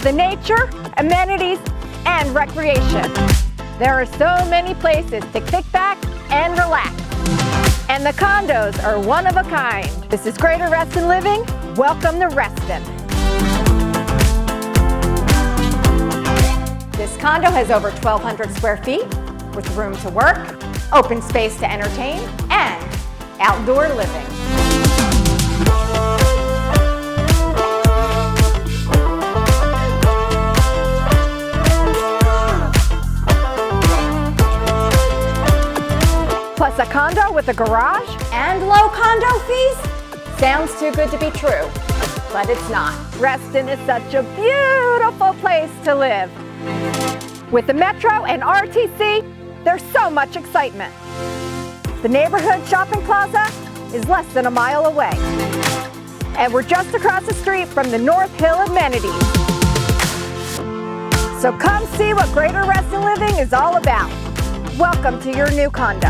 of the nature, amenities, and recreation. There are so many places to kick back and relax. And the condos are one of a kind. This is Greater Reston Living. Welcome to Reston. This condo has over 1,200 square feet with room to work, open space to entertain, and outdoor living. Plus a condo with a garage and low condo fees? Sounds too good to be true, but it's not. Reston is such a beautiful place to live. With the Metro and RTC, there's so much excitement. The neighborhood shopping plaza is less than a mile away. And we're just across the street from the North Hill amenities. So come see what Greater Reston Living is all about. Welcome to your new condo.